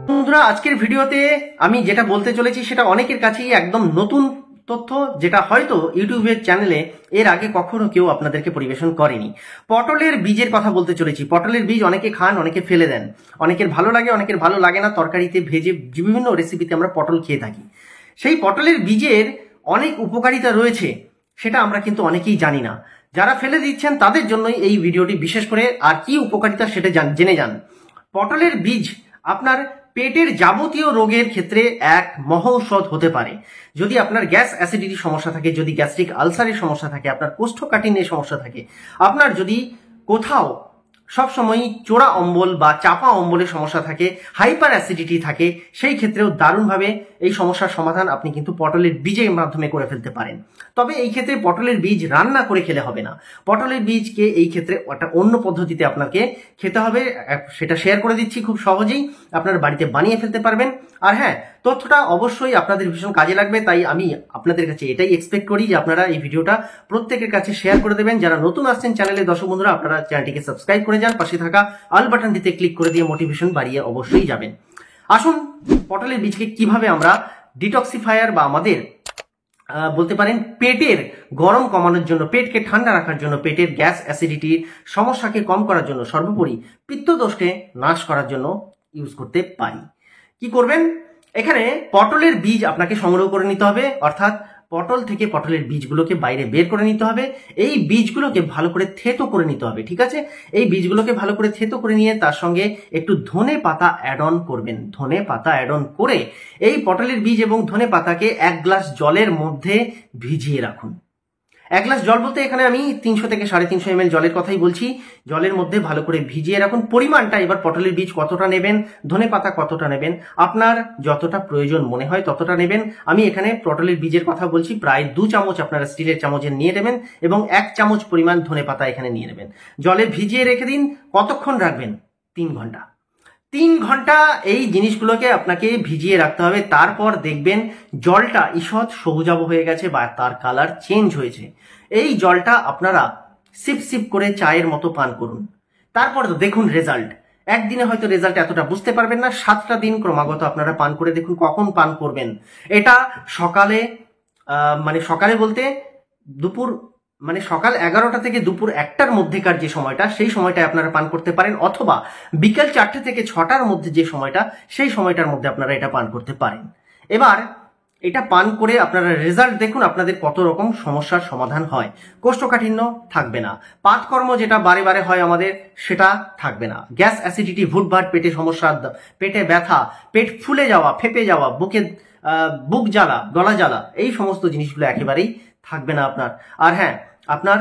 বন্ধুরা, আজকের ভিডিওতে আমি যেটা বলতে চলেছি সেটা অনেকের কাছেই একদম নতুন তথ্য, যেটা হয়তো ইউটিউবের চ্যানেলে এর আগে কখনো কেউ আপনাদেরকে পরিবেশন করেনি। পটলের বীজের কথা বলতে চলেছি। পটলের বীজ অনেকে খান, অনেকে ফেলে দেন, অনেকের ভালো লাগে, অনেকের ভালো লাগে না। তরকারিতে ভেজে বিভিন্ন রেসিপিতে আমরা পটল খেয়ে থাকি। সেই পটলের বীজের অনেক উপকারিতা রয়েছে, সেটা আমরা কিন্তু অনেকেই জানি না। যারা ফেলে দিচ্ছেন তাদের জন্যই এই ভিডিওটি বিশেষ করে। আর কি উপকারিতা সেটা জেনে যান। পটলের বীজ আপনার পেটের যাবতীয় রোগের ক্ষেত্রে এক মহৌষধ হতে পারে। যদি আপনার গ্যাস অ্যাসিডিটির সমস্যা থাকে, যদি গ্যাস্ট্রিক আলসারের সমস্যা থাকে, আপনার কোষ্ঠকাঠিন্যের সমস্যা থাকে, আপনার যদি কোথাও সবসময় চোরা অম্বল বা চাপা অম্বলের সমস্যা থাকে, হাইপার অ্যাসিডিটি থাকে, সেই ক্ষেত্রেও দারুণভাবে এই সমস্যার সমাধান আপনি কিন্তু পটলের বীজের মাধ্যমে করে ফেলতে পারেন। তবে এই ক্ষেত্রে পটলের বীজ রান্না করে খেলে হবে না। পটলের বীজকে এই ক্ষেত্রে একটা অন্য পদ্ধতিতে আপনাকে খেতে হবে, সেটা শেয়ার করে দিচ্ছি। খুব সহজেই আপনার বাড়িতে বানিয়ে ফেলতে পারবেন। আর হ্যাঁ, তথ্যটা অবশ্যই আপনাদের ভীষণ কাজে লাগবে, তাই আমি আপনাদের কাছে এটাই এক্সপেক্ট করি যে আপনারা এই ভিডিওটা প্রত্যেকের কাছে শেয়ার করে দেবেন। যারা নতুন আসছেন চ্যানেলে, দর্শক বন্ধুরা, আপনারা চ্যানেলটিকে সাবস্ক্রাইব করে যান, পাশে থাকা অল বাটনটিতে ক্লিক করে দিয়ে মোটিভেশন বাড়িয়ে অবশ্যই যাবেন। আসুন, পটলের বীজকে কিভাবে আমরা ডিটক্সিফায়ার বা আমাদের বলতে পারেন পেটের গরম কমানোর জন্য, পেটকে ঠান্ডা রাখার জন্য, পেটের গ্যাস অ্যাসিডিটির সমস্যাকে কম করার জন্য, সর্বোপরি পিত্তদোষকে নাশ করার জন্য ইউজ করতে পারি। কি করবেন? এখানে পটলের বীজ আপনাকে সংগ্রহ করে নিতে হবে, অর্থাৎ পটল থেকে পটলের বীজগুলোকে বাইরে বের করে নিতে হবে। এই বীজগুলোকে ভালো করে থেতো করে নিতে হবে, ঠিক আছে? এই বীজগুলোকে ভালো করে থেতো করে নিয়ে তার সঙ্গে একটু ধনে পাতা অ্যাড অন করবেন। ধনে পাতা অ্যাড অন করে এই পটলের বীজ এবং ধনে পাতাকে 1 গ্লাস জলের মধ্যে ভিজিয়ে রাখুন। 1 গ্লাস জল বলতে এখানে আমি 300 থেকে 350 ml জলের কথাই বলছি। জলের মধ্যে ভালো করে ভিজিয়ে রাখুন। পরিমাণটা এবার পটলের বীজ কতটা নেবেন, ধনে পাতা কতটা নেবেন, আপনার যতটা প্রয়োজন মনে হয় ততটা নেবেন। আমি এখানে পটলের বীজের কথা বলছি, প্রায় 2 চামচ আপনারা স্টিলের চামচে নিয়ে নেবেন এবং 1 চামচ পরিমাণ ধনে পাতা এখানে নিয়ে নেবেন। জলে ভিজিয়ে রেখে দিন। কতক্ষণ রাখবেন? 3 ঘন্টা। 3 ঘন্টা এই জিনিসগুলোকে আপনাকে ভিজিয়ে রাখতে হবে। তারপর দেখবেন জলটা ঈষৎ সবুজাভ হয়ে গেছে বা তার কালার চেঞ্জ হয়েছে। এই জলটা আপনারা সিপ সিপ করে চায়ের মতো পান করুন। তারপর দেখুন রেজাল্ট। একদিনে হয়তো রেজাল্ট এতটা বুঝতে পারবেন না, 7টা দিন ক্রমাগত আপনারা পান করে দেখুন। কখন পান করবেন? এটা সকালে, সকালে বলতে দুপুর, সকাল 11টা থেকে দুপুর 1টার মধ্যেকার যে সময়টা, সেই সময়টায় আপনারা পান করতে পারেন, অথবা বিকেল 4টে থেকে 6টার মধ্যে যে সময়টা, সেই সময়টার মধ্যে আপনারা এটা পান করতে পারেন। এবার এটা পান করে আপনারা রেজাল্ট দেখুন, আপনাদের কত রকম সমস্যার সমাধান হয়। কোষ্ঠকাঠিন্য থাকবে না, পাতকর্ম যেটা বারে বারে হয় আমাদের, সেটা থাকবে না। গ্যাস অ্যাসিডিটি, ভুটভাট, পেটে সমস্যা, পেটে ব্যথা, পেট ফুলে যাওয়া, ফেপে যাওয়া, বুক জ্বালা, গলা জ্বালা, এই সমস্ত জিনিসগুলো একেবারেই থাকবে না আপনার। আর হ্যাঁ, আপনার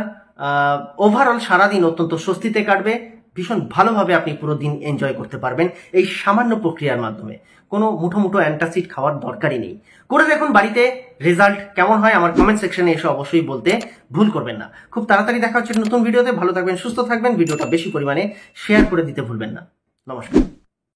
ওভারঅল সারাদিন অত্যন্ত স্বস্তিতে কাটবে। ভীষণ ভালোভাবে আপনি পুরো দিন এনজয় করতে পারবেন এই সামান্য প্রক্রিয়ার মাধ্যমে। কোনো মুঠো মুঠো অ্যান্টাসিড খাওয়ার দরকারই নেই। করে দেখুন বাড়িতে, রেজাল্ট কেমন হয় আমার কমেন্ট সেকশনে এসে অবশ্যই বলতে ভুল করবেন না। খুব তাড়াতাড়ি দেখা হচ্ছে নতুন ভিডিওতে। ভালো থাকবেন, সুস্থ থাকবেন। ভিডিওটা বেশি পরিমাণে শেয়ার করে দিতে ভুলবেন না। নমস্কার।